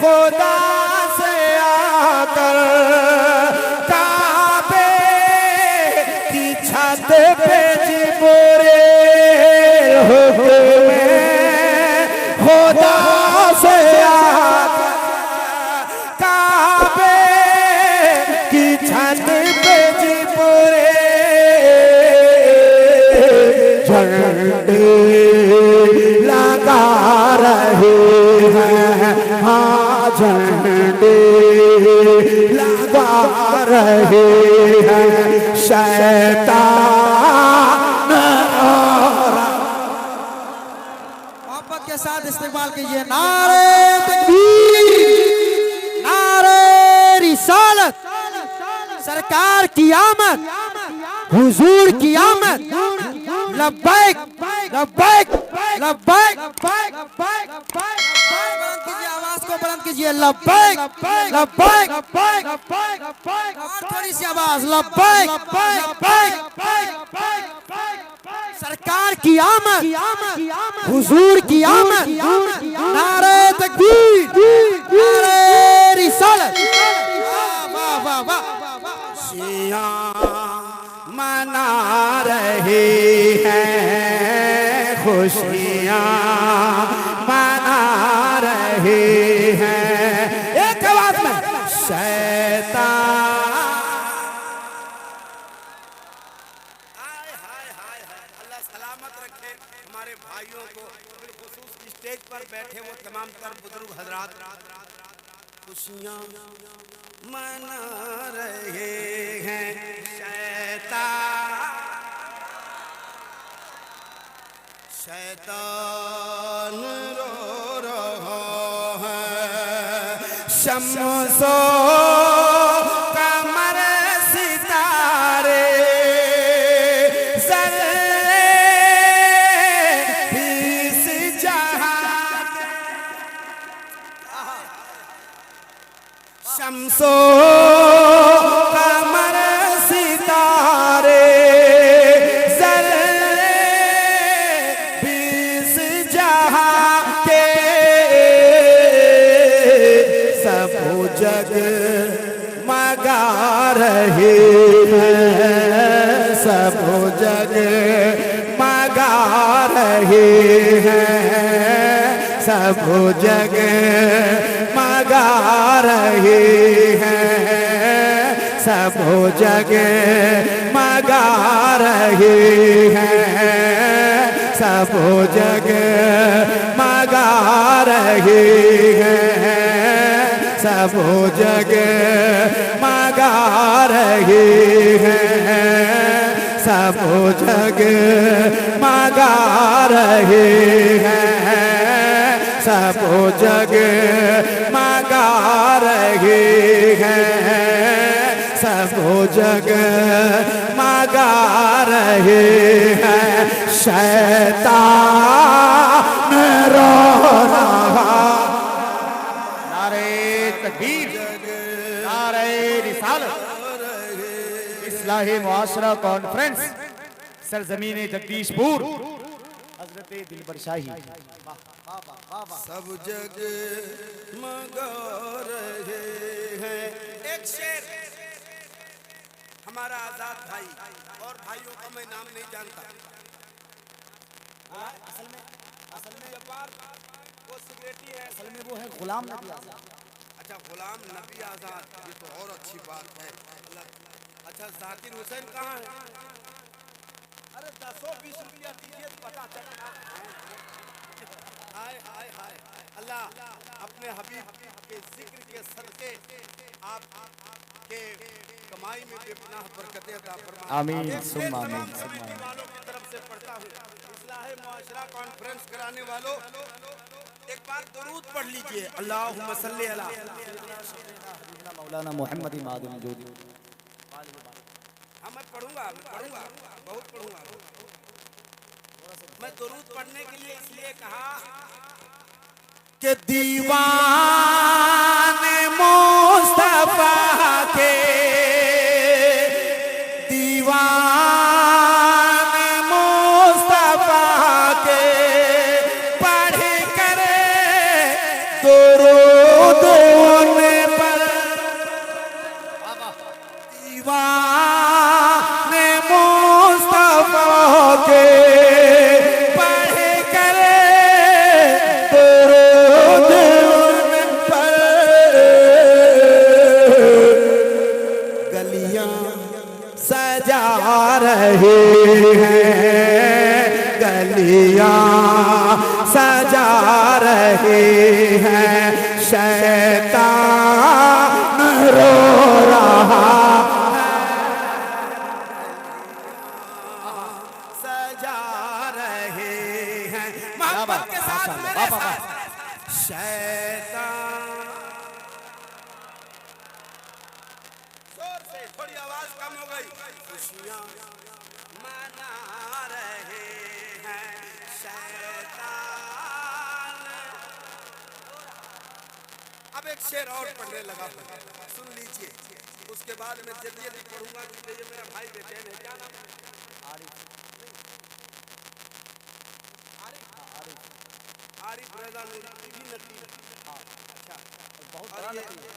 खुदा से आकर काबे की छत पे जिब्रील हुक्म खुदा से आकर काबे की छत पे जिब्रील झंडे लगा रहे हैं, हाँ झंडे लगा रहे हैं शैतान। मोहब्बत के साथ इस्तेमाल कीजिए। नारे तकबीर, नारे रिसालत, सरकार की आमद, हुजूर की आमद, लब्बैक लब्बैक लब्बैक। आवाज को बुलंद कीजिए। लब्बैक लब्बैक लब्बैक। थोड़ी सी आवाज। लब्बैक लब्बैक। सरकार की आमद, हुजूर की आमद, नारे तकबीर, नारे रिसालत। वाह वाह वाह। शिया मना रहे हैं, खुशियाँ मना रहे हैं एक आवाज में। शैतान अल्लाह सलामत रखे हमारे भाइयों को, बिलखुसूस स्टेज पर बैठे वो तमाम तर बुजुर्ग हजरात। खुशियाँ मना रहे हैं, शैतान रो रहा है। शम्सो कमर सितारे ज़र्रे इस जहां, शम्सो कमर सितारे जग मगा रहे हैं, सब जग मगा रहे हैं, सब जग मगा रहे हैं, सब जग मगा रहे हैं, सब जग मगा रहे हैं, सब जग मगा रहे हैं, सब जग मगा रहे हैं, सब जग मगा रहे हैं, सब जग मगा रहे हैं। शैतान रो रहा। नारे रिसालत, इस्लाही मुआशरा कॉन्फ्रेंस सरजमीन जगदीशपुर, हजरत दिलबर शाही। सब जग मगा रहे हैं। एक शेर हमारा आजाद भाई और भाइयों का मैं नाम नहीं जानता। असल में व्यापार वो सिगरेटी है, असल में वो है गुलाम नबी आजाद। अच्छा गुलाम नबी आजाद, ये तो और अच्छी बात है। अच्छा जाकिर हुसैन कहाँ है? अरे 10-20 रुपया दीजिए तो पता चलेगा। हाय हाय हाय। अल्लाह अपने हबीब के जिक्र के सदके आप के कमाई में बेपनाह बरकतें अता फरमाए। आमीन सुम्मा आमीन। वालों की तरफ से पढ़ता हूँ। इस्लाही मुआशरा कॉन्फ्रेंस कराने वालों एक बार दुरूद पढ़ लीजिए। अल्लाहुम्मा सल्ली अला मौलाना मोहम्मद मादुल जोदी। हाँ मैं पढ़ूंगा बहुत पढ़ूंगा। मैं दुरूद पढ़ने के लिए इसलिए कहा कि दीवाने मुस्तफा के, दीवाने मुस्तफा के पढ़ कर दुरूद हैं, गलियां सजा रहे हैं, शैतान रो रहा सजा रहे हैं मोहब्बत के साथ मेरे साथ शैतान। जोर से थोड़ी आवाज कम हो गई। खुशियां मना रहे हैं शैतान। अब एक शेर और पढ़ने लगा, सुन लीजिए, उसके बाद मैं जल्दी जल्दी पढ़ूंगा क्योंकि ये मेरा भाई बेचैन है। क्या नाम है? आरिफ रजा नूरी भी नकली है। हाँ अच्छा, बहुत बड़ा नकली है।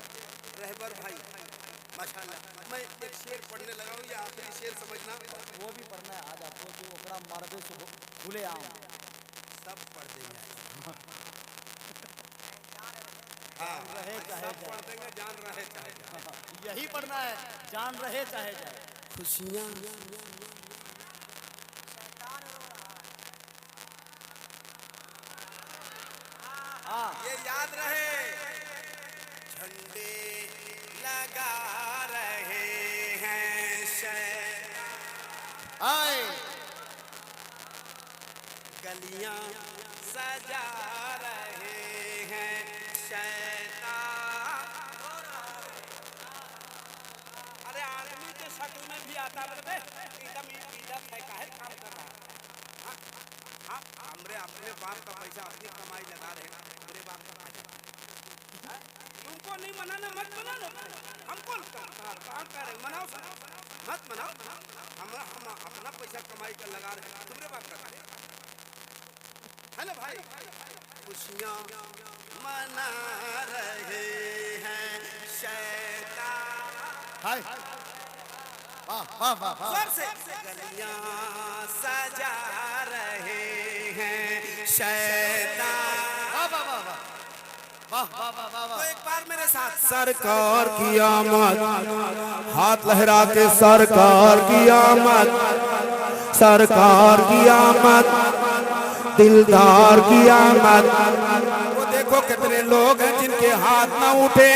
रहबर भाई माशाल्लाह। मैं एक शेर पढ़ने लगा हूँ, ये आखिरी शेर समझना। वो भी पढ़ना है आज आपको, जो ओकरा मर्दे से भूले आम सब पढ़ देंगे। हाँ रहे चाहे सब पढ़ देंगे, जान रहे चाहे जाए। यही पढ़ना है, जान रहे चाहे जाए। खुशियाँ ये याद रहे, झंडे लगा रहे हैं आए गलियां सजा रहे हैं शैतान। अरे आदमी के शक्ल में भी आता बे, एकदम इज्जत है, काहे काम कर रहा है। हाँ हमरे अपने बाप का पैसा अपनी कमाई लगा रहे हैं, मेरे बाप का खा जाता है। तुमको नहीं मनाना मत मनाना, हमको काम कर रहे मनाओ मत मनाओ। हम अपना पैसा कमाई कर लगा रहे हैं, तुम्हारे बाप का खा है ना भाई। खुशियाँ मना रहे हैं शैतान। वाह वाह वाह वाह। जोर से गलियां सजा रहे हैं शैतान। वाह वाह वाह वाह वाह वाह वाह। तो एक बार मेरे साथ सरकार की आमद, हाथ लहरा के सरकार की आमद, सरकार की आमद, दिलदार की आमद। वो देखो कितने लोग हैं जिनके हाथ ना उठे,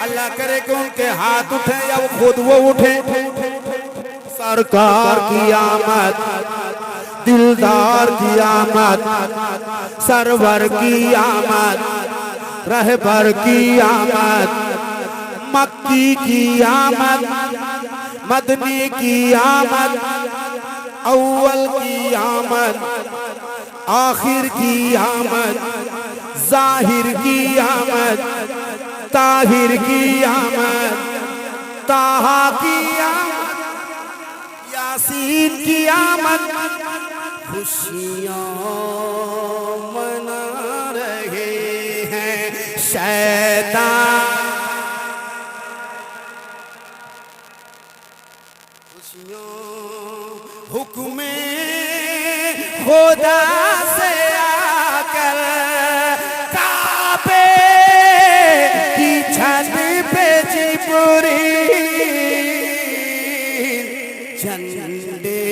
अल्लाह करे कि उनके हाथ उठे या वो खुद वो उठे। सरकार की आमद, दिलदार की आमद, सरवर की आमद, रहबर की आमद, मक्की की आमद, मदनी की आमद, अव्वल की आमद, आखिर की आमद, जाहिर की आमद, ताहिर की आमद, ताहा की आमद, यासीन की आमद। खुशियाँ मना रहे हैं शैतान। खुशियों हुक्मे खुदा से आकर काबे की छत पे जिब्रील झंडे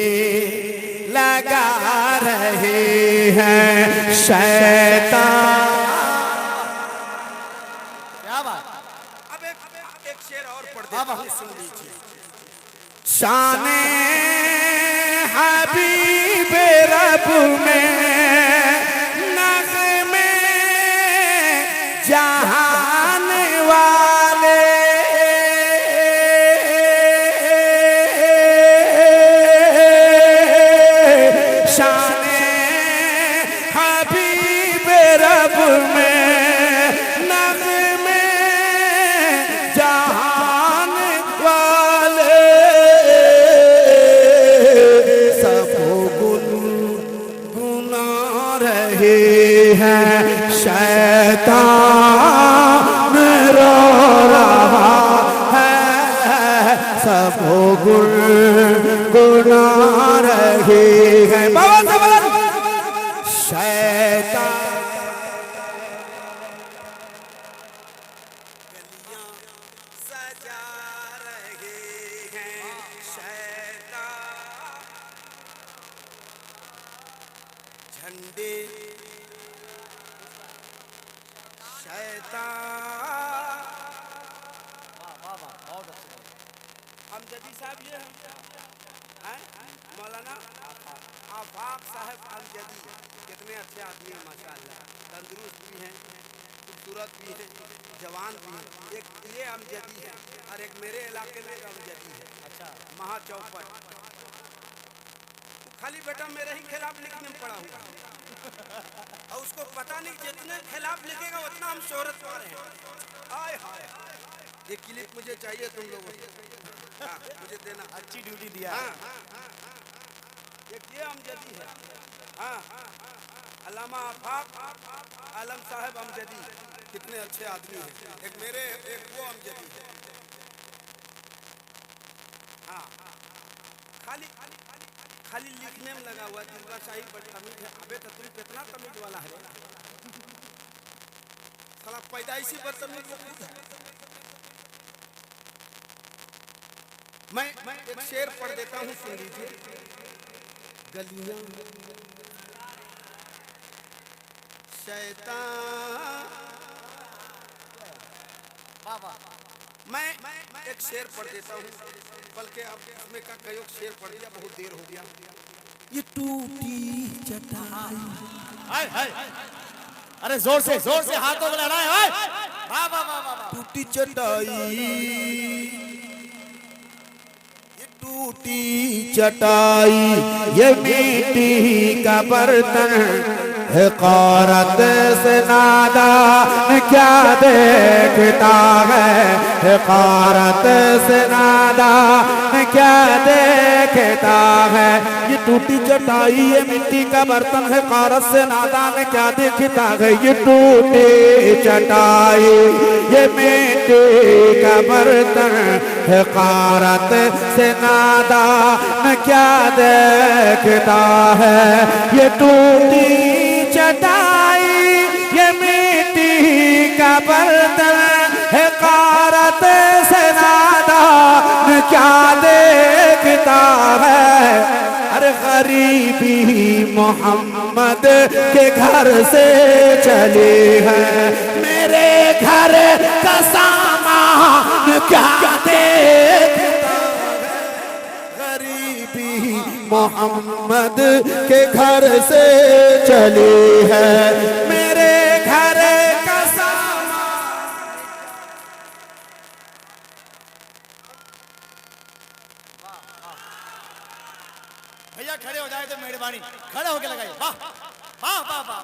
लगा रहे हैं शैतान। क्या बात। अब एक शेर और पढ़ दे, सुन लीजिए। शाने हबीब रब में नग़्मे जहान वाले, शाने हबीब रब में नग़्मे जहान वाले, सब गुनगुना रहे हैं शैतान रो रहा है, सब गुनगुना रहे हैं शैतान। गलियां सजा रहे हैं शैतान। शैतान वाह वाह वाह, बहुत अच्छे लगे। अमजदी साहब ये हैं मौलाना आफाक साहब अमजदी, कितने अच्छे आदमी हैं माशाअल्लाह, तंदुरुस्त भी हैं, खूबसूरत भी हैं, जवान भी हैं। एक ये अमजदी है और एक मेरे इलाके में एक अमजदी है। अच्छा, महा चौक पर खाली बेटा मेरे ही खिलाफ लिखने में पड़ा हुआ है और उसको पता नहीं जितने खिलाफ लिखेगा उतना हम शोहरत पा रहे हैं। आय हाय, ये क्लिप मुझे चाहिए तुम लोगों से। हाँ, मुझे देना। अच्छी ड्यूटी दिया है। हाँ, एक ये अमजदी है। हाँ, अल्लामा आफाक आलम साहब अमजदी, कितने अच्छे आदमी हैं। एक मेरे एक वो अमजदी है। हाँ, खाली खाली लिखने में लगा हुआ। जिसका शाही बदतमीज है। अबे तो तुम कितना तमीज वाला है साला, पैदाइशी बदतमीज वो खुद है। मैं एक शेर पढ़ देता हूँ, सुन लीजिए। गलियां शैतान, वाह वाह, मैं एक शेर पढ़ देता हूँ, बल्कि अब इसमें का कई शेर पढ़ दिया, बहुत देर हो गया। ये टूटी चटाई, हाय हाय, अरे जोर से हाथों को लड़ाए। हाय, वाह वाह वाह वाह, टूटी चटाई, ये टूटी चटाई, ये मिट्टी का बर्तन हक़ारत से नादान क्या देखता है, हक़ारत से नादान क्या देखता है। ये टूटी चटाई ये मिट्टी का बर्तन है, हक़ारत से नादान क्या देखता है। ये टूटी चटाई ये मिट्टी का बर्तन हक़ारत से नादान क्या देखता है। ये टूटी चटाई ये मिट्टी का बर्तन हक़ारत से नादान क्या देखता है। अरे गरीबी मोहम्मद के घर से चली है, मेरे घर का सामान क्या देखता है। गरीबी मोहम्मद के घर से चली है, मेरे घर का भैया खड़े हो जाए तो मेहरबानी, खड़े होके लगाइए। वाह वाह वाह वाह,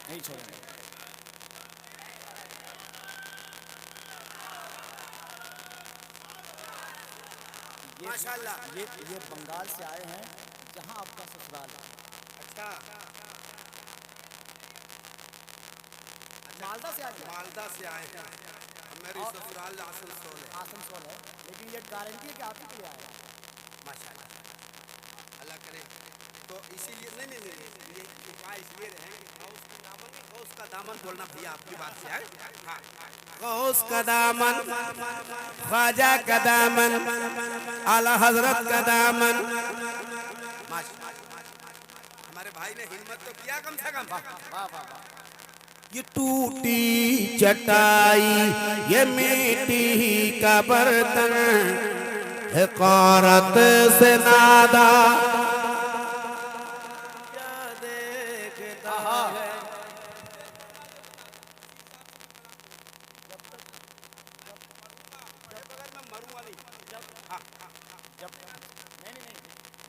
नहीं छोड़ेंगे। माशाल्लाह। ये बंगाल से आए हैं, जहां आपका ससुराल है। अच्छा, मालदा से आए हैं। मालदा से आए हैं। मेरी ससुराल आसनसोल है। आसनसोल है, लेकिन ये गारंटी है कि आप ही के लिए आए हैं। माशाल्लाह, अल्लाह करे। तो इसीलिए नहीं, ये उपाय इसलिए रहेंगे। गौस का दामन बोलना भैया आपकी बात से है। हाँ, गौस का दामन, ख्वाजा का दामन, आला हजरत का दामन। हमारे भाई ने हिम्मत तो किया कम से कम। वाह वाह वाह, ये टूटी चटाई ये मिट्टी का बर्तन हक़ारत से नादा क्या देखता है।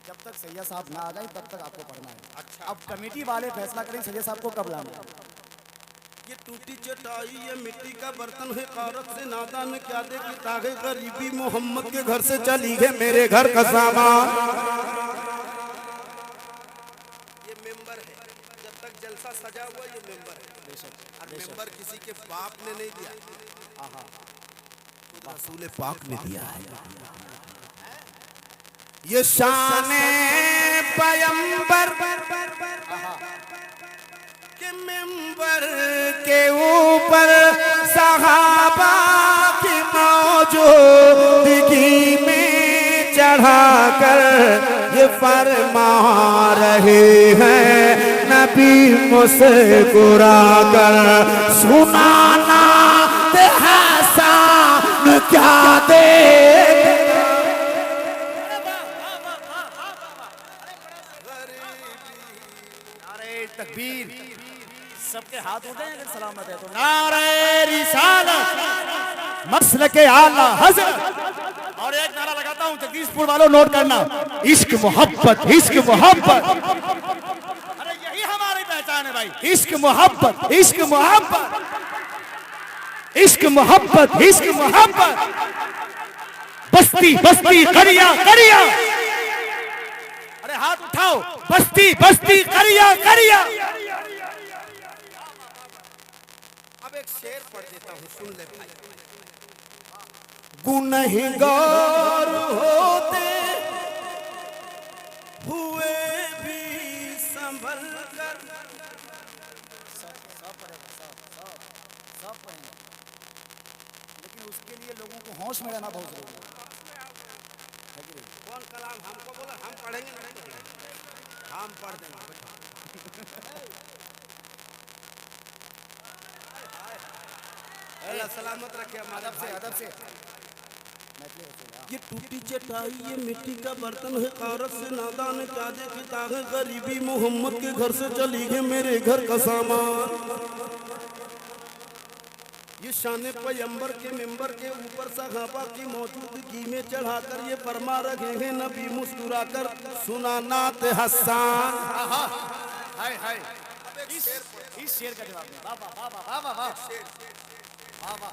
जब तक सैयद साहब ना आ जाए तब तक आपको पढ़ना है। अच्छा, अब कमेटी वाले फैसला करें सैयद साहब को कब लाना है। ये टूटी चटाई ये मिट्टी का बर्तन है, औरत से नादान क्या देखता है। गरीबी मोहम्मद के घर से चली है, मेरे घर का सामान। ये मेंबर है, जब तक जलसा सजा हुआ ये मेंबर है। और मेंबर किसी के बाप ने नहीं दिया, रसूल पाक ने दिया है। ये शान पैगंबर मिंबर के ऊपर सहाबा की मौजूदगी में चढ़ाकर ये फरमा रहे हैं नबी मुस्कुरा कर, सुनाना ते हसन क्या दे। तकबीर, सबके हाथ उठे अगर सलामत है तो। नारे रिसालत, मसलके आला हज़रत। और एक नारा लगाता हूं, जगदीशपुर वालों नोट करना, इश्क मोहब्बत, इश्क मोहब्बत। अरे यही हमारी पहचान है भाई, इश्क मोहब्बत, इश्क मोहब्बत, इश्क मोहब्बत, इश्क मोहब्बत। बस्ती बस्ती करिया करिया, अरे हाथ उठाओ, बस्ती बस्ती करिया करिया। अब एक शेर पढ़ देता हूँ, सुन ले भाई। गुनहगार होते हुए भी संभल कर, लेकिन उसके लिए लोगों को होश में रहना बहुत जरूरी है। कौन कलाम हमको बोला? हम पढ़ेंगे नहीं पढ़ेंगे, हम पढ़ देंगे। अल्लाह सलामत रखे हमारे अदब से, अदब से। ये टूटी चटाई ये मिट्टी का बर्तन है, कारत से नादान क्या देखता है, गरीबी मोहम्मद के घर से चली है मेरे घर का सामान। ये शान पैगंबर के मिंबर के ऊपर सहाबा की मौजूदगी में चढ़ाकर ये फरमा रखे हैं नबी मुस्कुराकर, सुना नात हसान। हाय हाय, इस शेर का जवाब दे। वाह वाह वाह वाह वाह।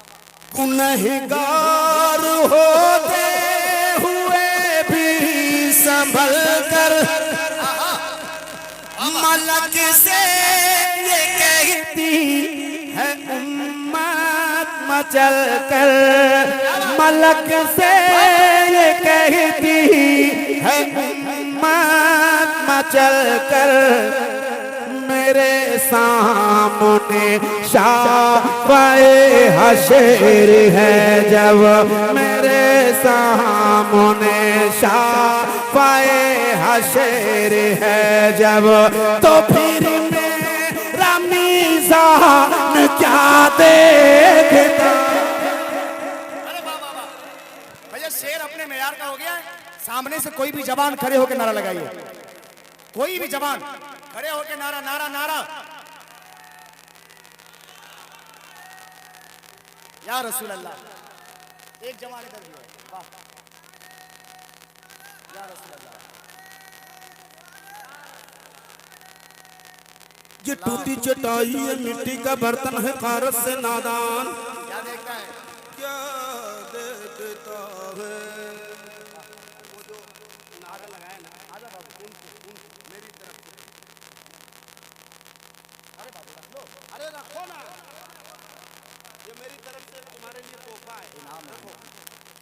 गुनहगार होते हुए भी संभल कर, मलक से ये कहती है उम्मत मचल कर, मलक से ये कहती है उम्मत मचल कर, मेरे सामने शाफ़ए हशर है जब, मेरे सामने शाफ़ए हशर है जब, तो फिर मेरा मीज़ान क्या देखता। भैया शेर अपने मेयार का हो गया है। सामने से कोई भी जवान खड़े होकर नारा लगाइए, कोई भी जवान खड़े होके नारा नारा नारा, या रसूल अल्लाह। एक जवान इधर भी है, वाह, या रसूल अल्लाह। ये टूटी चटाई ये मिट्टी का बर्तन है, कारत से नादान क्या देखता है? क्या देखता है। वो जो नारा लगाया ना, आजा बाबू, मेरी तरफ से। अरे बाबू रख लो, अरे रखो ना, ये मेरी तरफ से तुम्हारे लिए तोहफा है, इनाम रखो।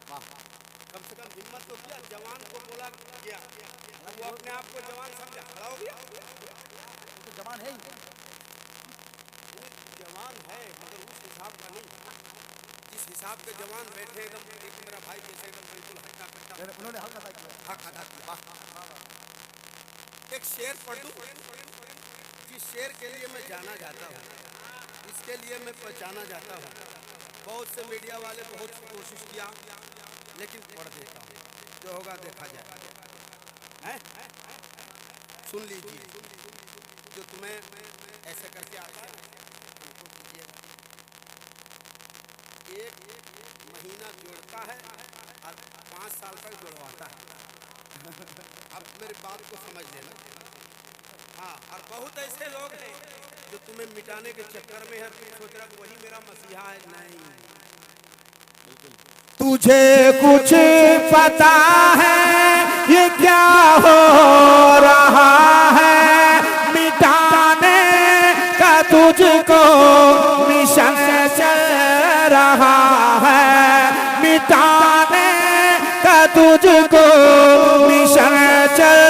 वाह, कम से कम हिम्मत तो किया, जवान को बोला गया, वो अपने आप को जवान समझा, खड़ा हो गया। तो जवान है ही, जवान है मगर उस हिसाब का नहीं, जिस हिसाब के जवान बैठे एकदम, एक मेरा भाई जैसे एकदम बिल्कुल हट्टा कट्टा, उन्होंने हक अदा किया। हक अदा किया। एक शेर पढ़ दूं, जिस शेर के लिए मैं जाना जाता हूँ, इसके लिए मैं पहचाना जाता हूँ। बहुत से मीडिया वाले बहुत कोशिश किया, लेकिन पढ़ देता हूँ, जो होगा देखा जाएगा। सुन लीजिए, जो तुम्हें ऐसे करके आता है, उनको कीजिए। एक महीना जोड़ता है और 5 साल तक जुड़वाता है। अब मेरी बात को समझ लेना। हाँ, और बहुत ऐसे लोग हैं जो तुम्हें मिटाने के चक्कर में है, सोच रहा वही मेरा मसीहा है। नहीं, तुझे कुछ पता है ये क्या हो रहा है, मिटाने का तुझको मिशन चल रहा है, मिटाने का तुझको मिशन चल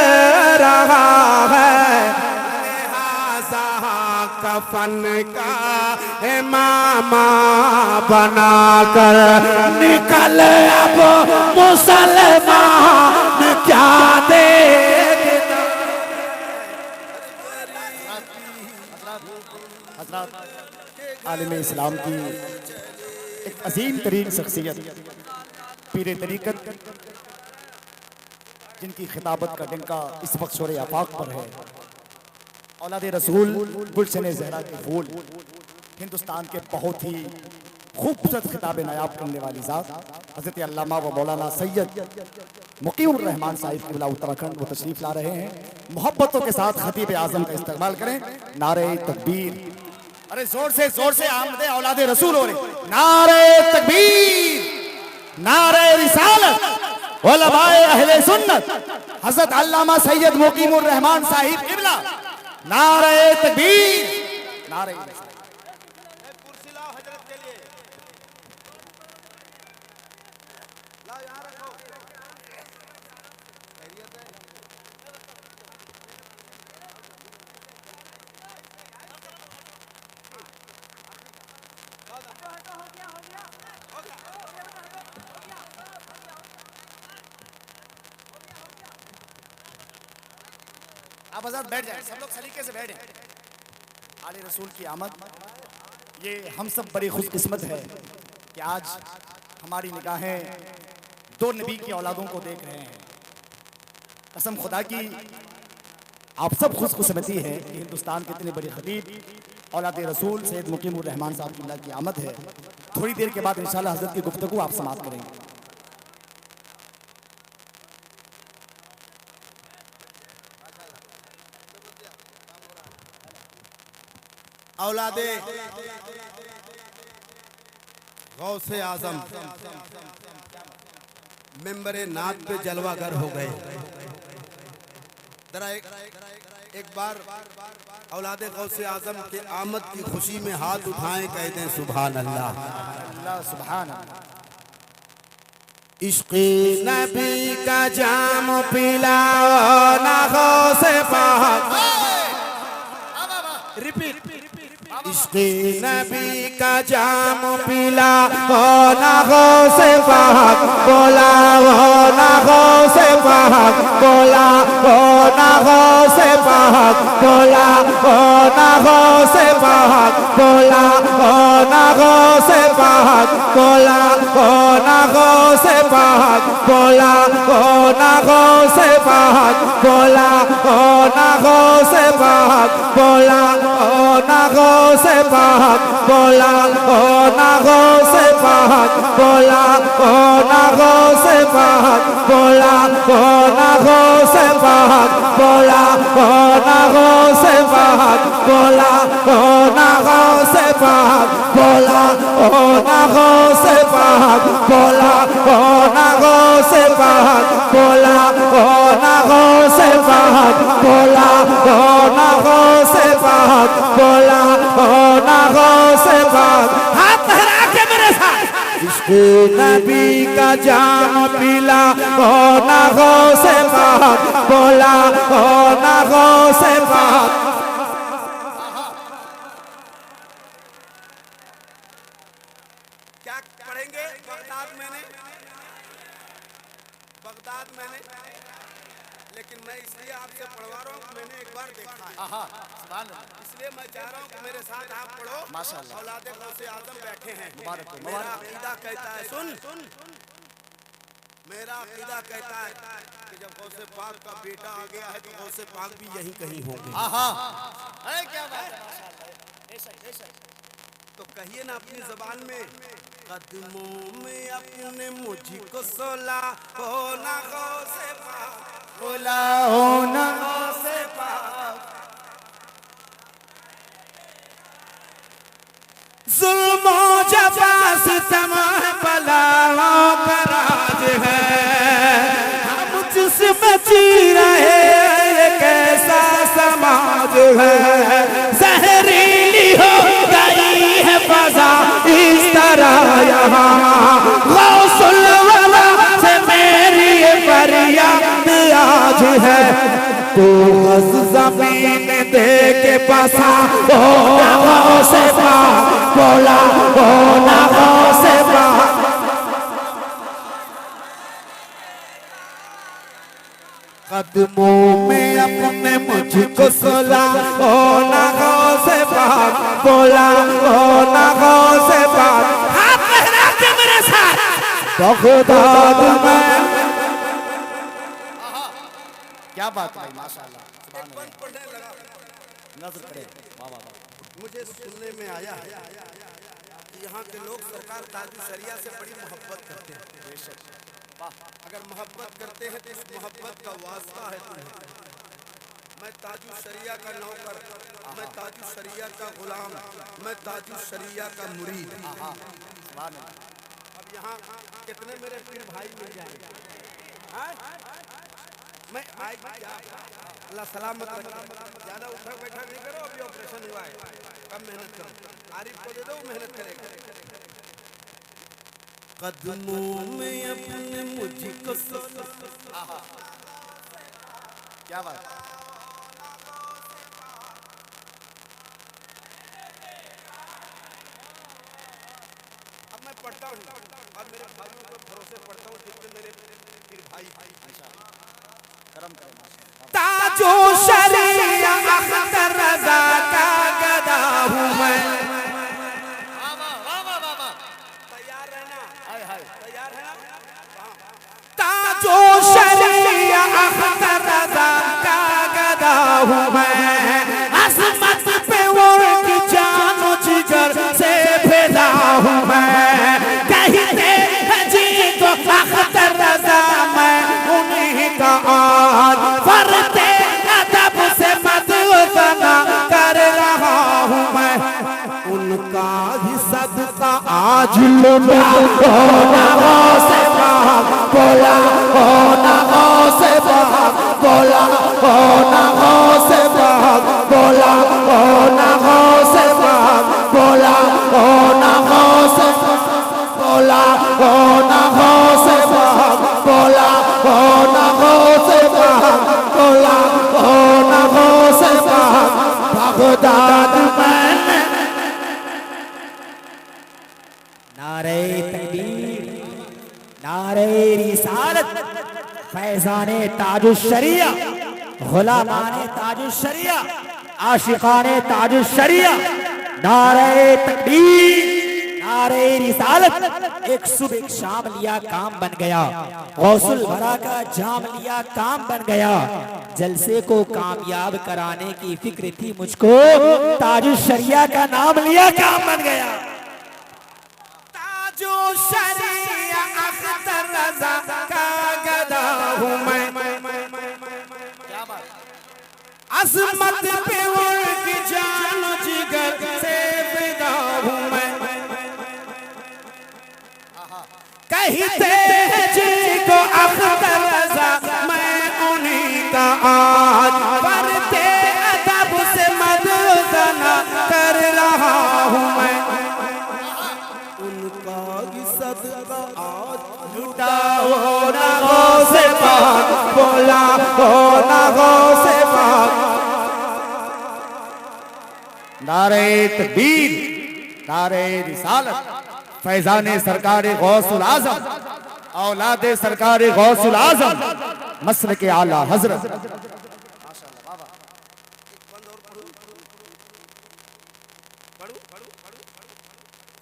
रहा है। लिहाजा कफन का मामा बनाकर निकल अब मुसलमान क्या देखता। हजरत आलिम इस्लाम की एक अजीम तरीन शख्सियत पीर तरीकत, जिनकी खिताबत का डंका इस वक्त शोर आफाक पर है। औलाद रसूल गुलशन ज़हरा के फूल, हिंदुस्तान के बहुत ही खूबसूरत खिताबें नायाब करने वाली ज़ात हज़रत अल्लामा व मौलाना सैयद मुकीमुर रहमान साहिब क़िबला उत्तराखंड वो तशरीफ़ ला रहे हैं। मोहब्बतों के साथ खतीब आज़म का इस्तेमाल करें। नारे तकबीर, अरे जोर से आमदे औलाद रसूल हो रहे। नारे तकबीर, नारे रिसालत, उलमाए अहले सुन्नत, हज़रत अल्लामा सैयद मुकीमुर रहमान साहिब क़िबला। नारे तकबीर, नारे कुर्सी लाओ हजरत के लिए, लाओ यहाँ रखो। खैरियत है? आप हज़रत बैठ जाएं, सब लोग सलीके से बैठें। आले रसूल की आमद, ये हम सब बड़ी खुशकिस्मत है कि आज हमारी निगाहें दो नबी की औलादों को देख रहे हैं। कसम खुदा की आप सब खुशकिस्मती है कि हिंदुस्तान के इतने बड़े खतीब औलाद रसूल सैयद मुकीमुर रहमान साहब क़िबला की आमद है। थोड़ी देर के बाद इंशाअल्लाह हज़रत की गुफ्तगू आप समाप्त करेंगे। औलादे गौसे आजम मेंबरे नात पे जलवागर हो गए। जरा एक बार औलादे गौसे आजम के आमद की खुशी में हाथ उठाएं, कह दें सुभान अल्लाह। अल्लाह सुभान अल्लाह। इश्क़ नबी का जाम पिलाओ ना गौसे पाक। रिपीट। इश्क़ नबी का जाम पिला हो ना गौसे पाक, बोला हो ना गौसे पाक, बोला हो ना गौसे पाक, बोला हो ना गौसे पाक, बोला हो ना गौसे पाक, बोला हो ना गौसे पाक, बोला हो ना गौसे पाक, बोला हो ना गौसे पाक, बोला हो ना गौसे पाक, बोला हो ना गौसे पाक, बोला हो ना गौसे पाक, बोला हो ना गौसे पाक, बोला हो ना गौसे पाक, बोला हो ना गौसे पाक, बोला हो ना गौसे पाक, बोला हो ना गौसे पाक, बोला हो ना गौसे पाक, बोला हो ना गौसे पाक, बोला हो ना गौसे पाक। हाथ लहरा के मेरे साथ। इश्क़ नबी का जाम पिला हो ना गौसे पाक, बोला हो ना गौसे पाक। क्या पढ़ेंगे? बगदाद मैंने, लेकिन मैं इसलिए आपसे पढ़वा रहा हूँ, मैंने एक बार देखा है, इसलिए मैं चाह रहा हूँ कि मेरे साथ आप पढ़ो। माशाअल्लाह। औलादे गौसे आजम बैठे हैं। मुबारक हो, मेरा मुबारक हो। अकीदा कहता है, सुन, मेरा अकीदा कहता है कि जब गौसे पाक का बेटा आ गया है तो गौसे पाक भी यहीं कहीं होंगे। अरे क्या बात है, माशाअल्लाह। तो कहिए ना अपनी जबान में, कदमों में अपने मुझको सोला हो ना गौसे पाक, बोला हो ना गौसे पाक। जुल्मो जफा सितम बलाओं का राज है, हम जिसमें जी रहे ये कैसा समाज है। जहरीली हो गई है फजा इस तरह यहाँ, गौसुल वाला से मेरी ये फरियाद आज है। तू हस जमीन दे के बसा ओ से पाक बोला ओ ना से पाक कदमों में अपने मुझको सुला ओ ना से पाक बोला ओ ना से पाक हाथ लहरा के मेरे साथ बगदाद में क्या बात है माशाल्लाह सुभान अल्लाह नजर पड़े वाह वाह वाह मुझे सुनने में आया है कि यहाँ के लोग सरकार ताजु शरिया से बड़ी मोहब्बत करते हैं। बेशक अगर मोहब्बत करते हैं तो इस मोहब्बत का वास्ता है तुम्हें। मैं ताजु शरिया का नौकर, मैं ताजु शरिया का गुलाम, मैं ताजु शरिया का मुरीद। अब यहाँ कितने मेरे पीर भाई मिल जाएंगे? मैं अल्लाह सलामत रखे। ज्यादा उठा बैठा नहीं करो, अभी ऑपरेशन हुआ है, कम मेहनत करो। आरिफ को दे दो, मेहनत करेगा। कदमों में अपने मुझको क्या बात अब मैं पढ़ता हूँ और मेरे भाइयों को भरोसे पढ़ता हूँ जितने मेरे फिर भाई करम करें ताजो शरिया अख्तर रज़ा का गदा हूँ मैं तैयार रहना। हाय हाय तैयार है ना? ताजो शरिया अख्तर रज़ा का गदा हूँ मैं अज़मत पे उनकी जानो जिगर से फिदा हूँ मैं कहते हैं जी तो अख्तर रज़ा मैं उन्हीं का आज फरते अदब से मदना कर रहा हूँ मैं उनका ही सदका आज लुटा हो से पाक बोला हो ना हो से पाक बोला हो ना हो से पाक बोला हो ना हो से पाक बोला हो ना हो से बोला हो ना हो से पाक बोला हो ना हो से पाक बोला हो ना हो से पाक बगदाद में नारे तकबीर नारे रिसालत फैज़ाने ताजुश शरिया गुलामाने ताजुश शरिया आशिकाने ताजुश शरिया नारे तकबीर नारे रिसालत एक सुबह एक शाम लिया काम बन गया गौसुल भरा का जाम लिया काम बन गया जलसे को कामयाब कराने की फिक्र थी मुझको ताजुश शरिया का नाम लिया काम बन गया ताजो शरिया अख्तर रज़ा का गदा हूँ मैं क्या बात अज़मत पे उनकी जान जिगर से फिदा हूँ मैं कहते हैं जिनको अख्तर रज़ा मैं उन्हीं का आज बढ़ते अदब से मदना कर रहा हूँ मैं उनका ही सदका आज लुटा हो ना हो से पाक बोला हो ना हो से पाक नारे तकबीर नारे रिसालत फैज़ाने सरकारे गौसुल आज़म औलादे सरकारे गौसुल आज़म मसलके आला हज़रत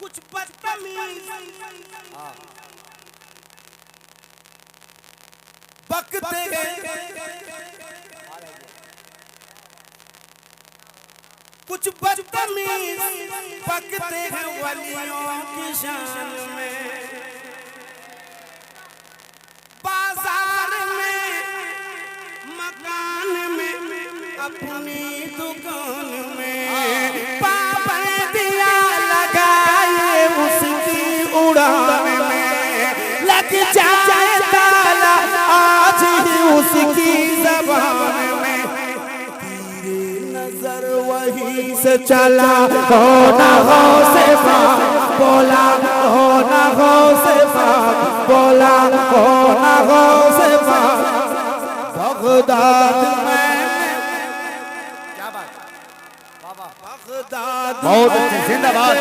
कुछ बदतमीज बकते गए कुछ बदतमीज बकते हैं वलियों की शान में बाजार में मकान में अपनी दुकान में पाबंदियां लगाए उसकी उड़ान में लग जाए ताला आज ही उसकी ज़बान में नजर वही से चला हो ना हो से पाक बोला हो ना हो से पाक बोला हो ना हो से पाक बगदाद में बहुत अच्छे, जिंदाबाद।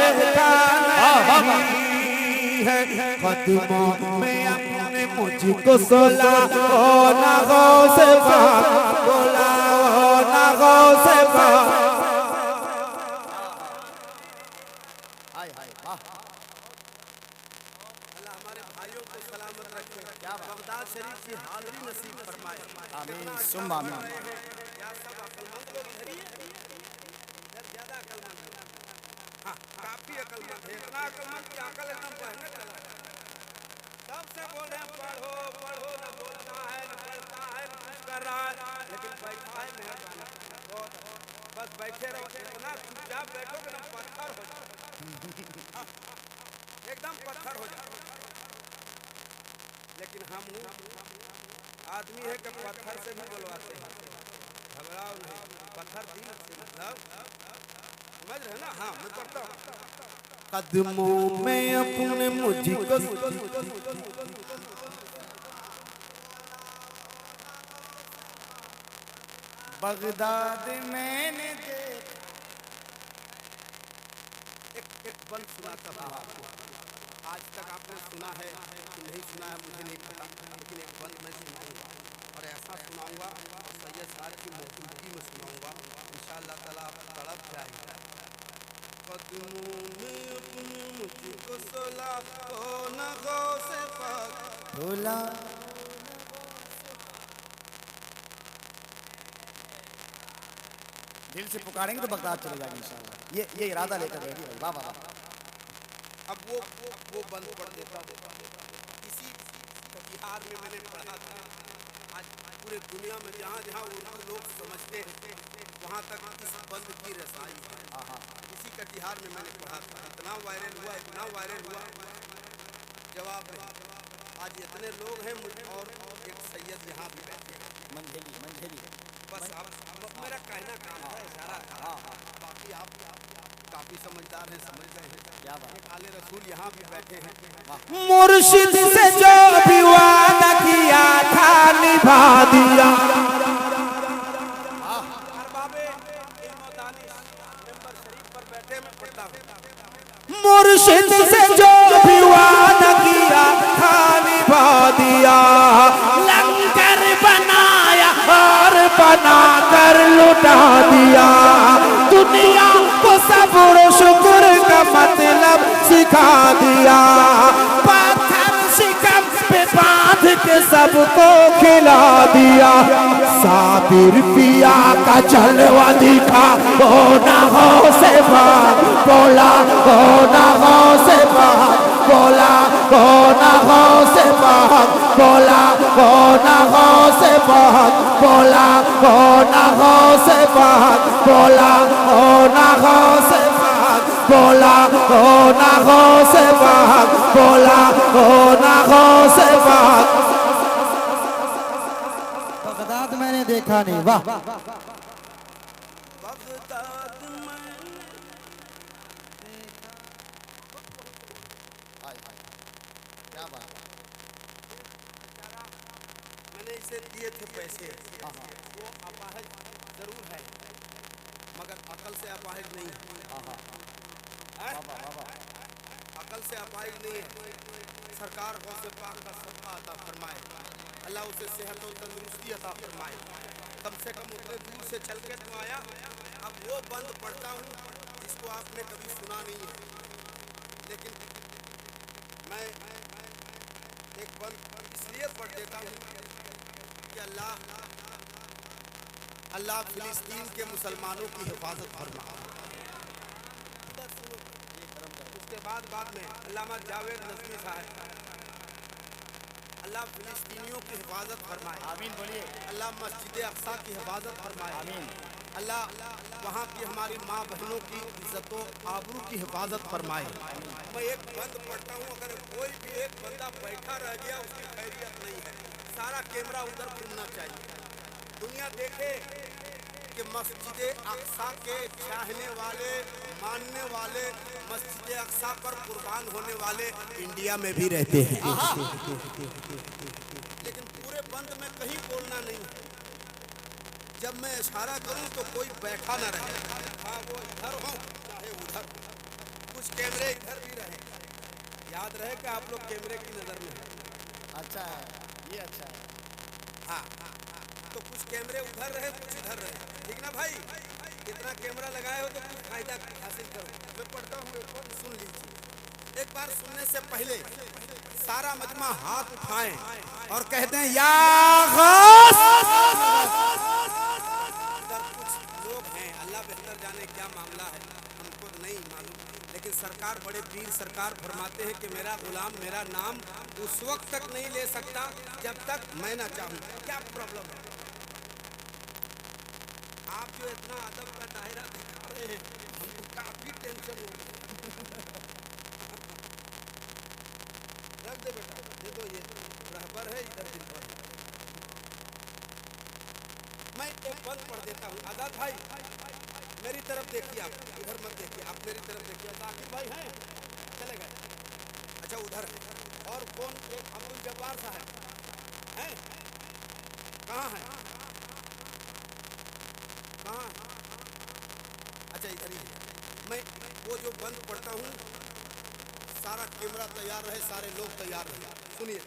है कदमों में अपने मुझको सोला ओ ना गो से बात बोला ओ ना गो से बात। अल्लाह हमारे भाइयों को सलामत रखे, बगदाद शरीफ की हाज़िरी नसीब फरमाए। आमीन सुम्मा आमीन। या सब अक्लमंद लोग इधर ही हैं, इधर ज़्यादा अक्लमंद हैं। हाँ, काफ़ी अक्लमंद है, इतना अक्लमंद कि अकल एकदम बहने चला है। सबसे बोल रहे हैं पढ़ो पढ़ो, न बोलता है न पढ़ता है न कुछ कर रहा है, लेकिन बैठा है मेहरबानी बहुत, बस बैठे रहो, इतना चुपचाप बैठोगे ना पत्थर हो जाओ, एकदम पत्थर हो जाओ। लेकिन हम आदमी है कि पत्थर से भी बुलवाते हैं, घबराओ नहीं, पत्थर दिल से, मतलब समझ रहे ना। हाँ मैं पढ़ता हूँ। कदमों में अपने मुझको बगदाद मैंने देखा। एक बंद सुनाता हूँ आपको, आज तक आपने सुना है कि नहीं सुना है मुझे नहीं पता, लेकिन एक बंद मैं सुनाऊंगा और ऐसा सुनाऊंगा और सैयद साहब की मौजूदगी में सुनाऊंगा, इंशाअल्लाह ताला आप तड़प जाएंगे। कदमों में अपने मुझको सोला ओ न गो से पाक भोला दिल से पुकारेंगे तो बगदाद चले जाएंगे इंशाअल्लाह। ये इरादा लेकर बैठी भाई। वाह वाह वाह। अब वो बंद पढ़ देता। इसी बिहार में मैंने पढ़ा था, आज पूरे दुनिया में जहाँ जहाँ उर्दू लोग समझते हैं वहाँ तक इस बंद की रसाई है। इसी कटिहार में मैंने पढ़ा था, इतना वायरल हुआ, जवाब नहीं। आज इतने लोग हैं और एक सैयद यहाँ भी बैठे हैं, मंझेली बस आप मेरा कहना काम है, इशारा है। बाकी आप काफी समझदार हैं, समझ रहे हैं। क्या बात, आले रसूल यहाँ भी बैठे हैं। मुर्शिद से जो भी वादा किया था निभा दिया। मुर्शिद से जो भी वादा किया था निभा दिया। लंगर बनाया और बना कर लुटा दिया। दुनिया को सब्र शुक्र का मतलब सिखा दिया। पत्थर शिकम पे बांध के सबको खिला दिया। साबिर पिया का जलवा दिखा हो ना हो से बात बोला हो ना हो से बात बोला हो ना हो से बात बोला हो ना हो से बात बोला हो ना हो से बात बोला हो ना हो से बात बोला हो ना हो से बात बोला हो ना हो से बात। बगदाद मैंने देखा नहीं। वाह मैंने इसे दिए थे पैसे, वो अपाहिज जरूर है मगर अकल से अपाहिज नहीं है। अकल से अपाहिज नहीं है। सरकार गौसे पाक का सदका अता फरमाए, अल्लाह उसे सेहत और तंदुरुस्ती अता फरमाए। कम से कम उतने दूर से चल के तो आया। अब वो बंद पढ़ता हूँ जिसको आपने कभी सुना नहीं है, लेकिन मैं एक बंद इसलिए पढ़ देता हूँ कि अल्लाह फिलिस्तीन के मुसलमानों की हिफाजत फरमा। उसके बाद में अल्लामा जावेद नज़मी साहब, अल्लाह फिलिस्तीनियों की हिफाजत फरमाए। आमीन बोलिए। अल्लाह मस्जिद अक्सा की हिफाजत फरमाए। आमीन। अल्लाह वहाँ की हमारी माँ बहनों की इज्जत व आबरू की हिफाजत फरमाए। मैं एक बंद पढ़ता हूँ, अगर कोई भी एक बंदा बैठा रह गया उसकी खैरियत नहीं है। सारा कैमरा उधर घूमना चाहिए, दुनिया देखे कि मस्जिद अक्सा के चाहने वाले, मानने वाले, मस्जिद अक्सा पर कुर्बान होने वाले इंडिया में भी रहते हैं। लेकिन पूरे बंद में कहीं बोलना नहीं है। जब मैं इशारा करूं तो कोई बैठा ना रहे। हाँ वो है कि आप लोग कैमरे की नजर में है। अच्छा है, ये अच्छा है। हाँ, तो कुछ कैमरे उधर रहे, कुछ इधर रहे, ठीक ना भाई? इतना कैमरा लगाए हो तो कुछ फायदा हासिल करो। मैं पढ़ता हूँ, एक बार सुन लीजिए। एक बार सुनने से पहले सारा मजमा हाथ उठाएं और कहते हैं या गौस। इधर कुछ लोग हैं, अल्लाह बेहतर जाने क्या मामला है, हमको नहीं मालूम, लेकिन सरकार, बड़े पीर सरकार फरमाते हैं कि मेरा गुलाम मेरा नाम उस वक्त तक नहीं ले सकता जब तक मैं ना चाहूं। क्या प्रॉब्लम है? आप जो इतना अदब का दायरा दिखा रहे हैं, हमको काफी टेंशन हो रही है। रख दे बेटा, दे दो, ये रहबर है, इधर दिन पर मैं एक बंद पढ़ देता हूँ। आजाद भाई मेरी तरफ देखिए, आप इधर मत देखिए, आप मेरी तरफ देखिए। जाकिर भाई हैं, चले गए, अच्छा उधर है। और कौन? एक अब्दुल जब्बार साहब हैं, कहाँ हैं? कहाँ? अच्छा इधर ही है। मैं वो जो बंद पढ़ता हूँ, सारा कैमरा तैयार रहे, सारे लोग तैयार रहे। सुनिए,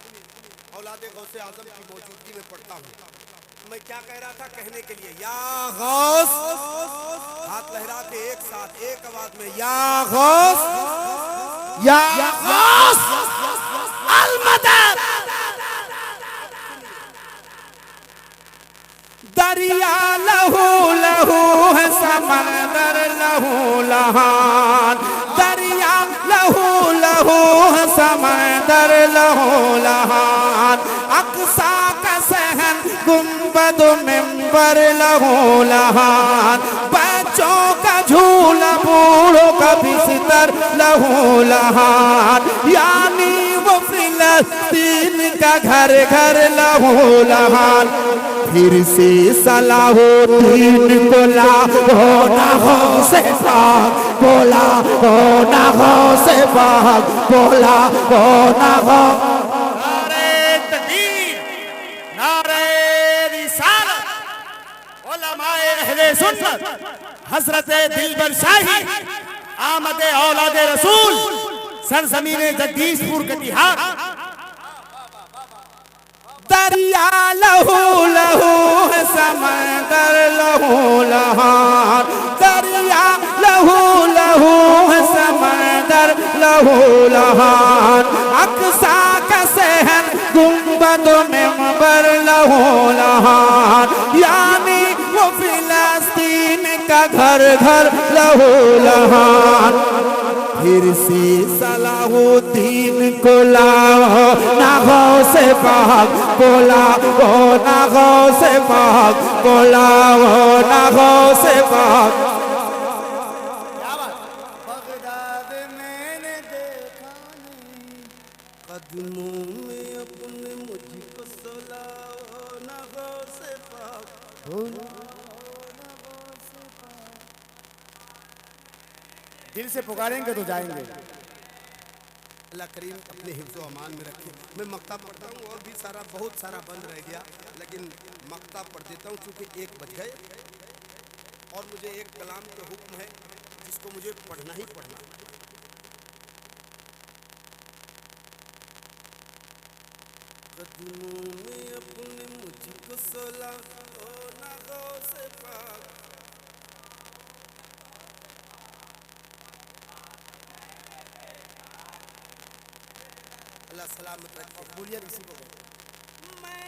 औलादे गौसे आजम की मौजूदगी में पढ़ता हूँ। मैं क्या कह रहा था कहने के लिए? या गौस, हाथ लहरा के एक साथ एक आवाज में या गौस, या गौस अल मदद। दरिया लहू लहू है, समंदर लहू लहान। दरिया लहू लहू है, समंदर लहू लहान। अक्सा का सहन, गुंबद मिंबर लहू लहान। बच्चों का झूला, बूढ़ों का बिस्तर लहू लहान। यानी वो फिलिस्तीन का घर घर लहू लहान। फिर से सलाहुद्दीन को लाओ नाहों से पाक, बोला ओ नाहों से पाक, बोला ओ नाहों। नारे तकबीर, नारे रिसालत, उलमाए अहले सुन्नत, हजरत दिलबर शाही, आमद औलाद रसूल, सरजमीन जगदीशपुर कटिहार। दरिया लहू लहू है, समंदर लहू लहान। दरिया लहू लहू है, समंदर लहू लहान। अक्सा का सहन, गुंबद मिंबर लहू लहान। यानी वो फिलिस्तीन का घर घर लहू लहान। फिर से सलाहुद्दीन को लाओ नागों से पाक, बोला ओ नागों से पाक, बोला ओ नागों से पाक। बगदाद मैंने देखा नहीं, कदमों में अपने मुझको सुलाओ, नागों से पाक। दिल से पुकारेंगे तो जाएंगे। अल्लाह करीम अपने हिफ्ज़ व अमान में रखे। मैं मक्ता पढ़ता हूँ, और भी सारा बहुत सारा बंद रह गया, लेकिन मक्ता पढ़ देता हूँ क्योंकि 1 बज गए और मुझे एक कलाम का हुक्म है जिसको मुझे पढ़ना ही पढ़ना। कदमों में अपने मुझको सुलाओ, नागों से पाक। अल्लाह सलामत रखे। मकबूलियत इसी को कहते मैं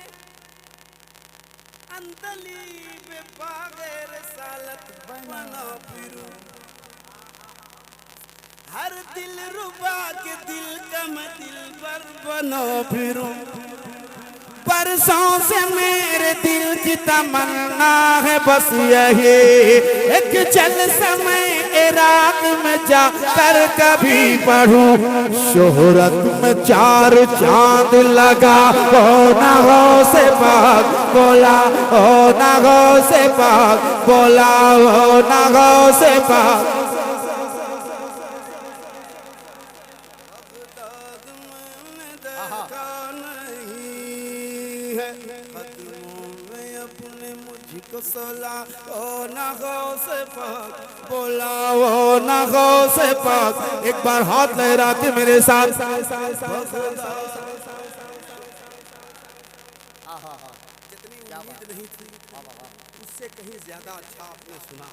अंदली बेबागैर सालत बना फिरूं, हर दिल रुबा के दिल का मैं दिल पर बना फिरूं। बरसों से मेरे दिल की तमन्ना है बस यही, एक चल समय इराक में जाकर कभी पढ़ूं। शोहरत में 4 चांद लगा, ओ नागों से पाक, बोला ओ नागों से पाक, बोला ओ नागों से पाक। बगदाद मैंने देखा नहीं है, कदमों में अपने मुझको सुलाओ, नागों से पाक। बोला ओ ना गौसे पाक। एक बार हाथ लहरा के मेरे साथ। जितनी उम्मीद नहीं थी उससे कहीं ज्यादा अच्छा आपने सुना।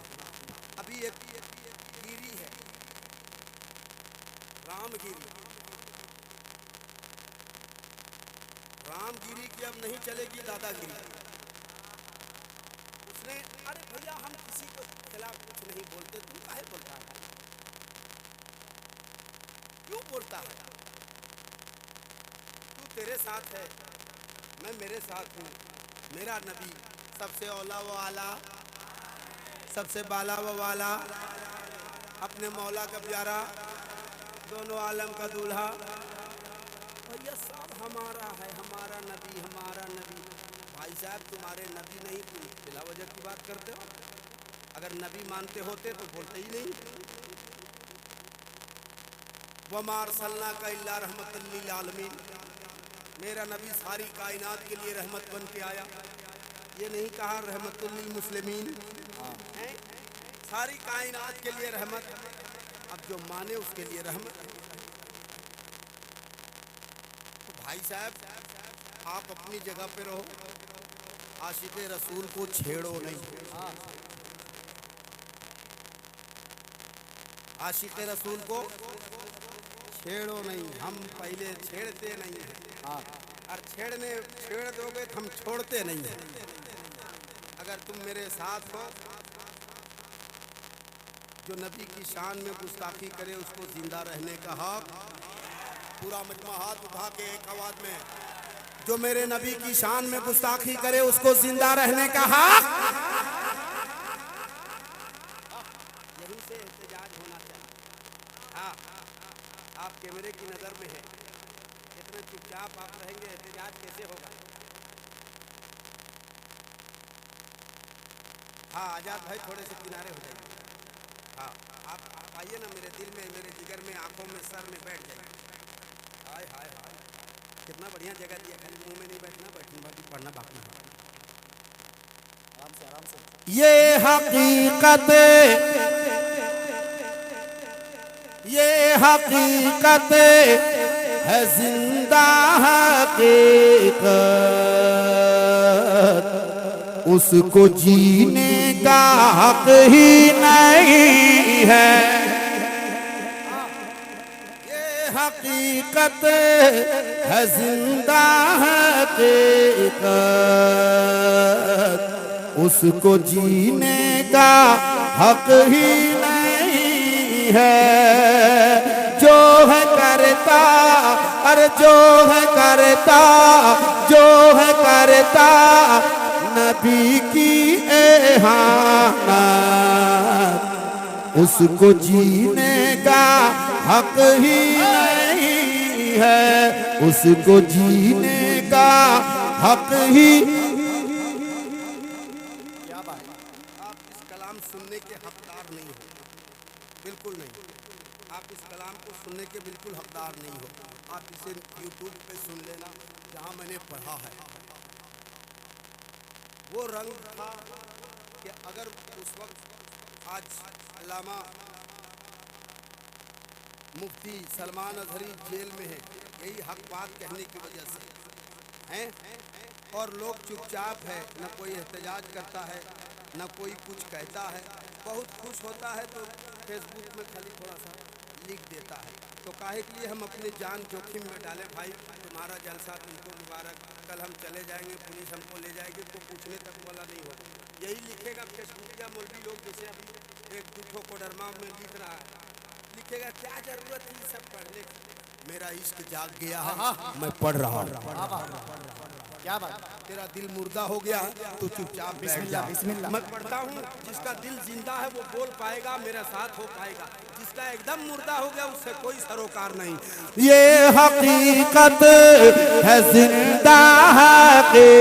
अभी एक गिरी है, रामगिरी। रामगिरी की अब नहीं चलेगी दादागिरी। उसने अरे भैया हम किसी को खिलाफ कुछ नहीं बोलते, तुम काहे बोलता है, क्यों बोलता है? तू तेरे साथ है, मैं मेरे साथ हूँ। मेरा नबी सबसे औला व आला, सबसे बाला व वाला, अपने मौला का प्यारा, दोनों आलम का दूल्हा। और यह सब हमारा है, हमारा नबी, हमारा नबी। भाई साहब तुम्हारे नबी नहीं, तुम बिला वजह की बात करते हो। अगर नबी मानते होते तो बोलते ही नहीं। वमा अरसलनाका इल्ला रहमतल लिल आलमीन। मेरा नबी सारी कायनात के लिए रहमत बन के आया। ये नहीं कहा रहमतुल लिल मुस्लिमीन, सारी कायनात के लिए रहमत। अब जो माने उसके लिए रहमत। तो भाई साहब आप अपनी जगह पे रहो, आशिक़े रसूल को छेड़ो नहीं। आशिक़े रसूल को छेड़ो नहीं। हम पहले छेड़ते नहीं हैं, और छेड़ दोगे तो हम छोड़ते नहीं हैं। अगर तुम मेरे साथ हो, जो नबी की शान में गुस्ताखी करे उसको जिंदा रहने का हक। पूरा मजमा हाथ उठा के एक आवाज में, जो मेरे नबी की शान में गुस्ताखी करे उसको जिंदा रहने का हक। यहीं से एहतजाज होना चाहिए। हाँ, आप कैमरे की नजर में हैं, इतने चुपचाप आप रहेंगे, एहतजाज कैसे होगा? हाँ आजाद भाई थोड़े से किनारे हो जाइए। हाँ आप आइए ना, मेरे दिल में, मेरे जिगर में, आंखों में, सर में बैठ जाइए। हाय हाय हाय, कितना बढ़िया जगह दिया। खाली मुंह में नहीं बैठना, बैठना बाकी पढ़ना बाकी। आराम से आराम से। ये हकीकत, ये हकीकत है, जिंदा हकीकत। उसको जीने का हक ही नहीं है। ये हकीकत है, जिंदा हकीकत। उसको जीने का हक ही नहीं है। जो है करता, अरे जो है करता, जो है करता नबी की एहानत, उसको जीने का हक ही नहीं है। उसको जीने का हक ही। आप इस कलाम सुनने के हकदार नहीं हो, बिल्कुल नहीं। आप इस कलाम को सुनने के बिल्कुल हकदार नहीं हो। आप इसे यूट्यूब पे सुन लेना, जहाँ मैंने पढ़ा है। वो रंग था कि अगर उस वक्त, आज अल्लामा मुफ्ती सलमान अजहरी जेल में है, यही हक बात कहने की वजह से हैं, और लोग चुपचाप है, न कोई एहतजाज करता है, न कोई कुछ कहता है। बहुत खुश होता है तो फेसबुक में खाली थोड़ा सा लिख देता है। तो काहे के लिए हम अपनी जान जोखिम में डालें? भाई तुम्हारा जलसा तुमको मुबारक, कल हम चले जाएंगे, पुलिस हमको ले जाएगी, तो पूछने तक वाला नहीं होगा। यही लिखेगा फेसबुकिया मौलवी लोग, जैसे अभी एक दूठों को डरमा में लिख रहा है, लिखेगा क्या जरूरत है सब पढ़ने की। मेरा इश्क जाग गया है, मैं पढ़ रहा हूँ। क्या बात, तेरा दिल मुर्दा हो गया है तो चुपचाप बैठ जा। मैं पढ़ता हूँ, जिसका दिल जिंदा है वो बोल पाएगा, मेरा साथ हो पाएगा। जिसका एकदम मुर्दा हो गया उससे कोई सरोकार नहीं। ये हकीकत है, जिंदा हकीकत।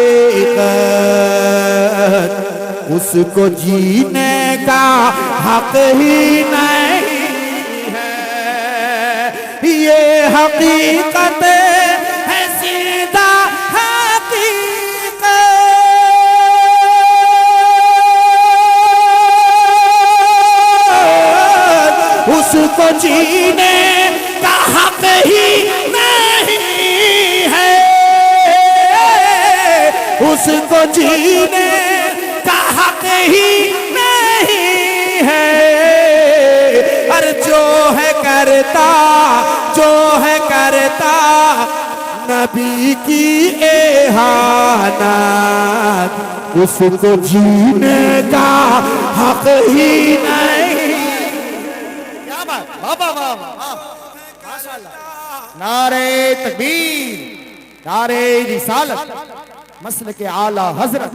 उसको जीने का हक ही नहीं है। ये हकीकत है, जिंदा उसको जीने का हक ही नहीं है, उसको जीने का हक ही नहीं है। अरे जो है करता नबी की एहानत, उसको जीने का हक ही नहीं। क्या बात, वाह वाह वाह वाह, माशाअल्लाह। नारे तकबीर, नारे रिसालत, मसल के आला हजरत।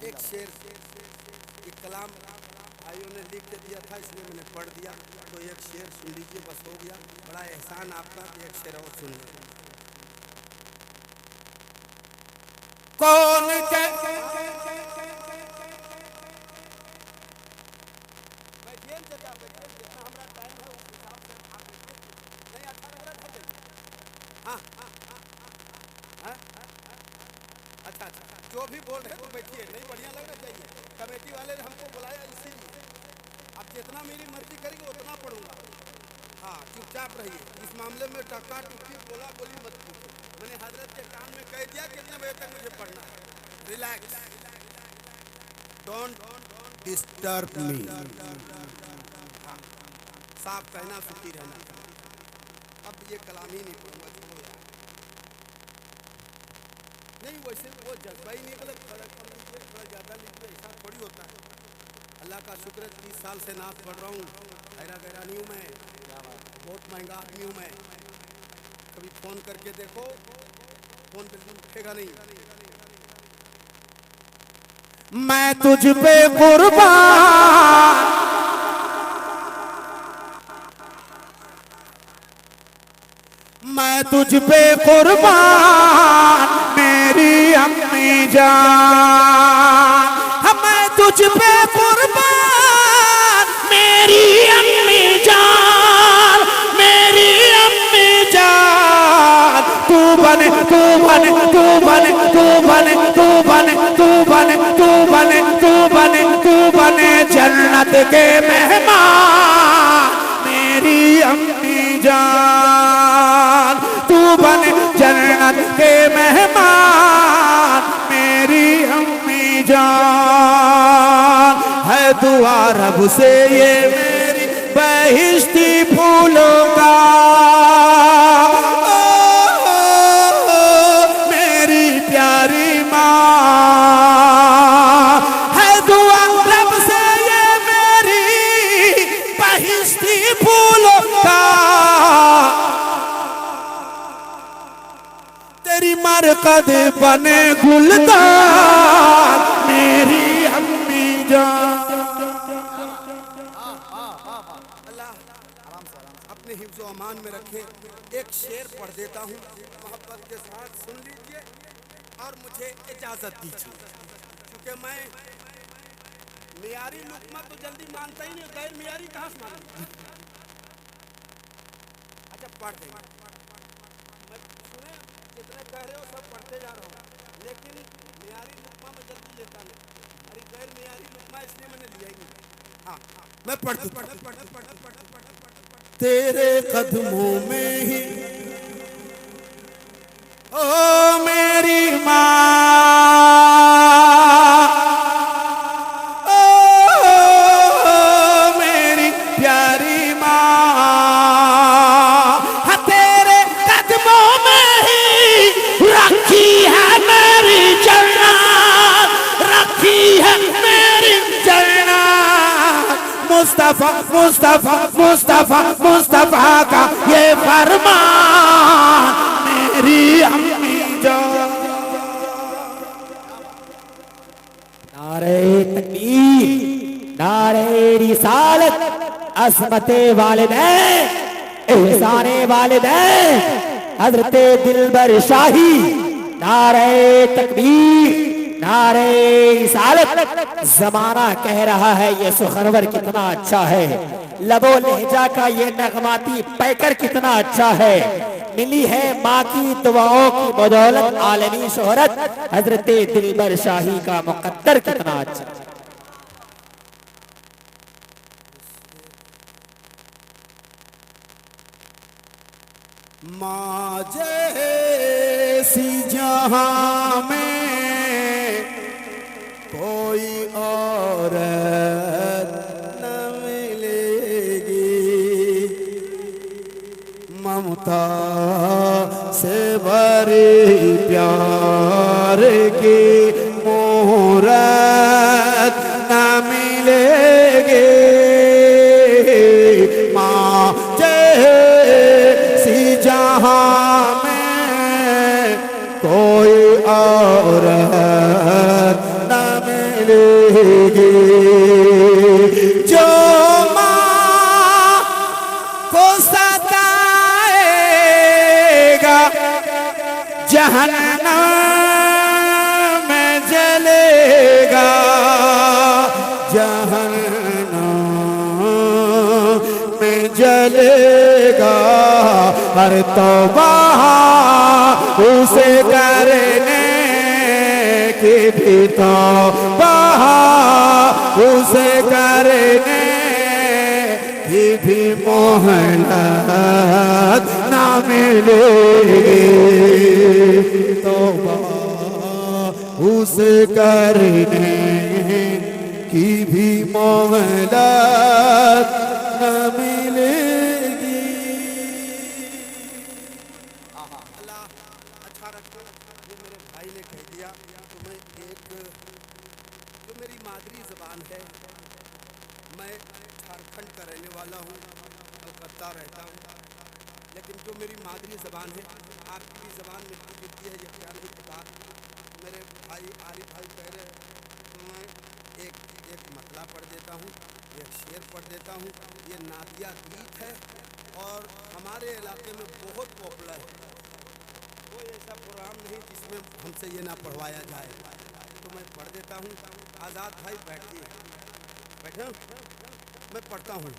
एक शेर, ये कलाम भाइयों ने लिख के दिया था इसलिए मैंने पढ़ दिया, तो एक शेर सुन लीजिए बस हो गया। बड़ा एहसान आपका, एक शेर और सुन लीजिए। कौन अच्छा, जो भी बोल रहे तो बैठिए, नहीं बढ़िया लगना चाहिए। कमेटी वाले ने हमको बुलाया इसीलिए, अब जितना मेरी मर्जी करेगी उतना पढ़ूंगा। हाँ, चुपचाप रहिए। इस मामले में टक्का टुक्की बोला बोली मत कीजिए। मैंने हजरत के कान में कह दिया कितने बजे तक मुझे पढ़ना है। Relax, don't disturb me. साफ कहना, सुखी रहना। अब ये कलाम ही नहीं पढ़ूंगा, छोड़ो यार। नहीं वैसे वो जज्बा ही नहीं, मतलब थोड़ा ज़्यादा लीजिए, ऐसा थोड़ी होता है। अल्लाह का शुक्र है 30 साल से नात पढ़ रहा हूँ। गैरा नहीं हूँ मैं, बहुत महंगा आदमी हूँ मैं। कभी फ़ोन करके देखो, फ़ोन बिल्कुल उठेगा नहीं। मैं तुझ पे कुर्बान, मैं तुझ पे कुर्बान मेरी अम्मी जान, मैं तुझ पे कुर्बान मेरी अम्मी जान, मेरी अम्मी जान। तू बने तू बने तू बने तू बने तू बने तू बने तू बने तू बने तू बने जन्नत के मेहमान मेरी अम्मी जान। तू बने जन्नत के मेहमान मेरी अम्मी जान। है दुआ रब से ये मेरी बहिश्ती फूलों का, मेरी प्यारी माँ। है दुआ रब से ये मेरी बहिश्ती फूलों का, तेरी मरकद बने गुलदार मेरी अम्मी जान। अल्लाह अपने हिफ्ज़ व अमान में रखे। एक शेर पढ़ देता हूँ, मोहब्बत के साथ सुन लीजिए और मुझे इजाज़त दीजिए, क्योंकि मैं मियारी लुक़मा तो जल्दी मानता ही नहीं, गैर मियारी कहाँ से मानूं। अच्छा पढ़ देंगे, मैं सुने जितने कह रहे हो सब पढ़ते जा रहा हूँ, लेकिन मियारी लुक़मा में जल्दी लेता नहीं। अरे गैर मियारी लुक़मा इसलिए मैंने लिया ही नहीं। हाँ मैं पढ़ती तेरे कदमों में ही ओ मेरी माँ, ओ मेरी प्यारी माँ। हाँ तेरे कदमों में ही रखी है मेरी जन्नत, रखी है मेरी जन्नत। मुस्तफा मुस्तफा मुस्तफा मुस्तफा का ये फरमान मेरी अम्मी जान। नारे तकबीर, नारे रिसालत, अज़मते वालिदैन, एहसाने वालिदैन, हज़रते दिलबर शाही। नारे तकबीर, नारे रिसालत। जमाना कह रहा है ये सुखरवर कितना अच्छा है, लबो लहजा का ये नगमाती पैकर कितना अच्छा है। मिली है माँ की दुआओं की बदौलत आलमी शोहरत, हजरते दिलबर शाही का मुकद्दर कितना अच्छा। माँ जैसी जहाँ में कोई औरत न मिलेगी, ममता से भरे प्यार की मूरत न मिलेगी। माँ जैसी जहाँ में कोई औरत न मिलेगी। जो माँ को सताएगा जहन्नम में जलेगा, जहन्नम में जलेगा। हर तौबा उसे करने की भी तौबा उसे करने की भी मोहलत ना मिलेगी। तौबा उसे करने की भी मोहलत न मिलेगी। अल्लाह अच्छा रखे। जो मेरे भाई ने कह दिया तो मैं एक जो मेरी मादरी ज़बान है, मैं झारखंड का रहने वाला हूँ, कलकत्ता रहता हूँ, लेकिन जो मेरी मादरी ज़बान है, आपकी भी ज़बान मिलती जुलती है, ये क्या नहीं पता। मेरे भाई आरिफ भाई कह रहे हैं तो मैं एक मतला पढ़ देता हूँ, एक शेर पढ़ देता हूँ। ये नातिया गीत है और हमारे इलाके में बहुत पॉपुलर है। कोई ऐसा प्रोग्राम नहीं जिसमें हमसे ये ना पढ़वाया जाए, तो मैं पढ़ देता हूँ। आज़ाद भाई बैठिए, बैठे मैं पढ़ता हूँ।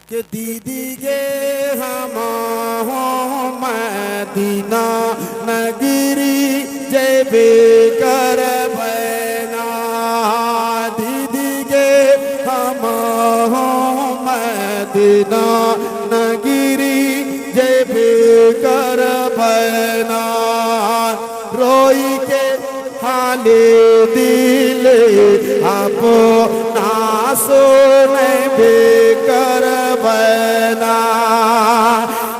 कि दीदी गे हम मदीना नगरी जेबे कर बैना, दीदी गे हम मदीना नगरी जेबे कर बैना। रोई के हाले दिल अपना सोने बेकर बना,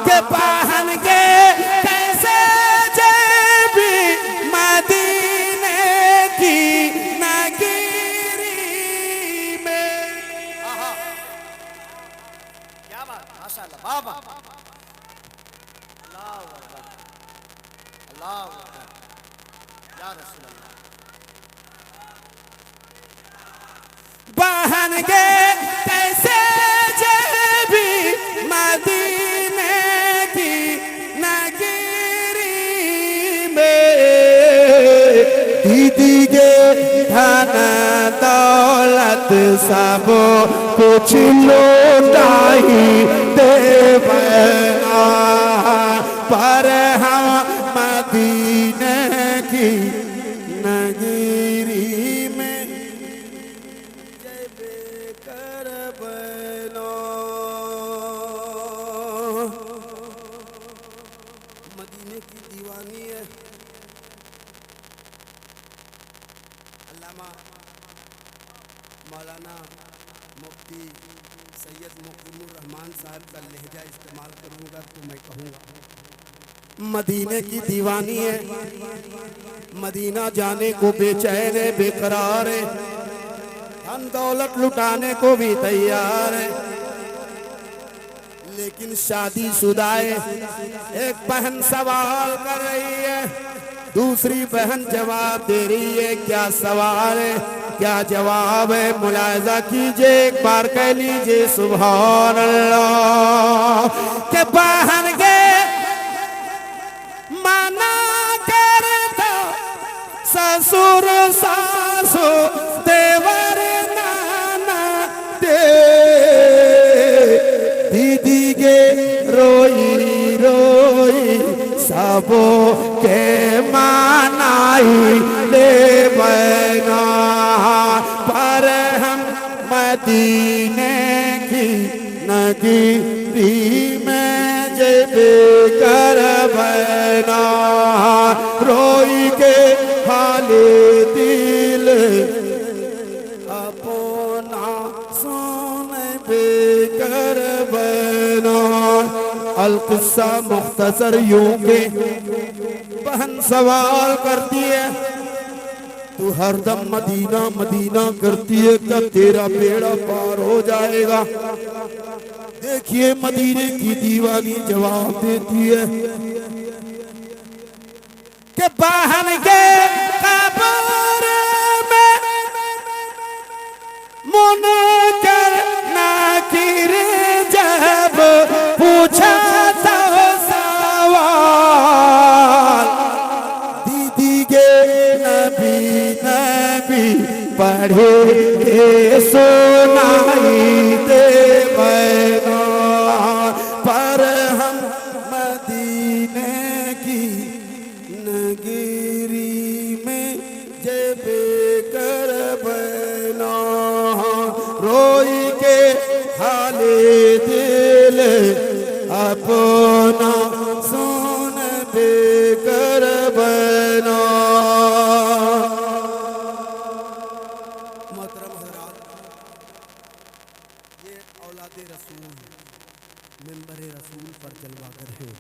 के पहन के कैसे जेबी मदीने की नगरी में। क्या बात, माशाअल्लाह, वाह वाह, अल्लाह अकबर, अल्लाह अकबर, या रसूल अल्लाह। बहन के कैसे जेबी मदीने की नगरी में, दीदी के धन दौलत सब कुछ लौटाई देवना, पर हम मदीने की नगरी में जेबे कर बनो। मदीने की दीवानी है। अल्लामा मौलाना मुफ्ती सैयद मुक़िमुर रहमान साहब का लहजा इस्तेमाल करूँगा तो मैं कहूँगा मदीने की दीवानी है, मदीना जाने को बेचैन है, बेकरार है, धन दौलत लुटाने को भी तैयार है, लेकिन शादीशुदा है। एक बहन सवाल कर रही है, दूसरी बहन जवाब दे रही है। क्या सवाल है, क्या जवाब है, मुलाहिजा कीजिए, एक बार कह लीजिए सुभान अल्लाह। के बहन के मना करता ससुर सासु देवर नाना दे, दीदी के रोई रोई सबो के मनाई ले बना, पर हम मदीने की नगरी में जे बेकर बना रोई के हाले दिल अपना सोने बेकर बना। अल-किस्सा मुख्तसर यूं के बहन सवाल करती है, तू हरदम मदीना मदीना करती है, क्या तेरा बेड़ा पार हो जाएगा? देखिए मदीने की दीवानी जवाब देती है कि बहन के कब्र में मुनकर नाकिर जब पूछा तो सवाल, दीदी के नबी नबी पढ़े के सुनाई दे बैना, पर हम मदीने की नगरी में जब कर बना रोई के हाले दिल अपना सुन बेकर बना। मोहतरम हज़रात, ये औलादे रसूल मिंबरे रसूल पर जलवागर है,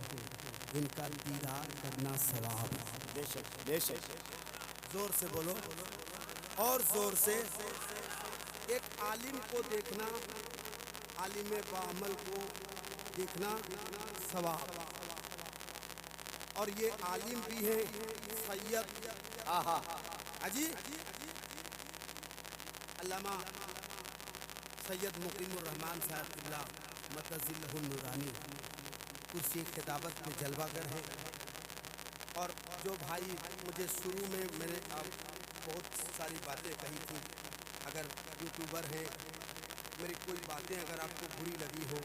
इनका दीदार करना सवाब। बेशक बेशक। जोर से बोलो और जोर से। एक आलिम को देखना, आलिम बाअमल को देखना सवाब। और ये आलिम भी है सैयद अजी अल्लामा सैयद मुकीमुर रहमान साहब मतज़िल्लहुन नूरानी कुर्सी खिताबत में जलवागर है। और जो भाई मुझे शुरू में मैंने आप बहुत सारी बातें कही थी, अगर यूट्यूबर हैं मेरी कोई बातें अगर आपको बुरी लगी हो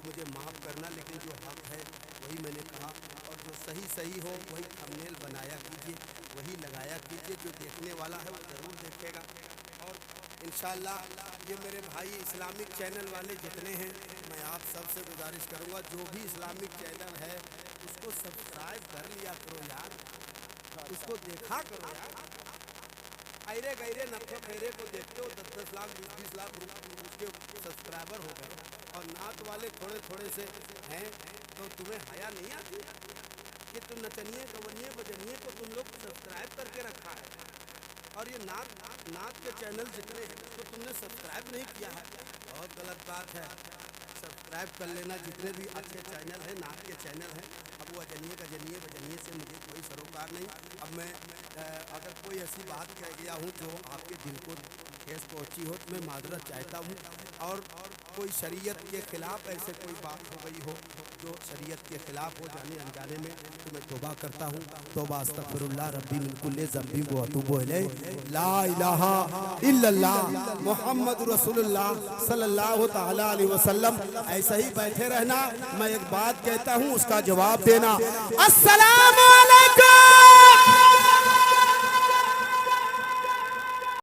मुझे माफ़ करना, लेकिन जो हक है वही मैंने कहा, और जो सही हो वही थंबनेल बनाया कीजिए, वही लगाया कीजिए, जो देखने वाला है वो ज़रूर देखेगा। और इंशाअल्लाह ये मेरे भाई इस्लामिक चैनल वाले जितने हैं, मैं आप सबसे गुजारिश करूँगा जो भी इस्लामिक चैनल है उसको सब्सक्राइब कर लिया करो यार, उसको देखा करो यार। ऐरे गैरे नफे फेरे को देखते हो 10-10 लाख 20-20 लाख उसके सब्सक्राइबर हो गए, और नात वाले थोड़े थोड़े से हैं, तो तुम्हें हया नहीं आती कि तुम नचनिए गवनिए बजनिए को तुम लोग सब्सक्राइब करके रखा है, और ये नात के चैनल जितने हैं उसको तुमने सब्सक्राइब नहीं किया है, बहुत गलत बात है। सब्सक्राइब कर लेना, जितने भी अच्छे चैनल हैं नात के चैनल हैं। अब वो अजनिए का जनिए बजनिए से मुझे कोई सरोकार नहीं। अब मैं अगर कोई ऐसी बात कह गया हूँ जो आपके दिल को ठेस पहुँची हो तो मैं माजरत चाहता हूँ, और कोई शरीयत के ख़िलाफ़ ऐसे कोई बात हो गई हो जो शरीयत के ख़िलाफ़ हो जाने अनजाने में, तो मैं तौबा करता हूँ। तौबा अस्तगफिरुल्लाह रब्बी मिन कुल्लि ज़ंबी व अतूबु इलैह। ला इलाहा इल्लल्लाह मुहम्मद रसूलुल्लाह सल्लल्लाहु तआला अलैहि वसल्लम। ऐसा ही बैठे रहना, मैं एक बात कहता हूँ उसका जवाब देना। अस्सलामु अलैकुम।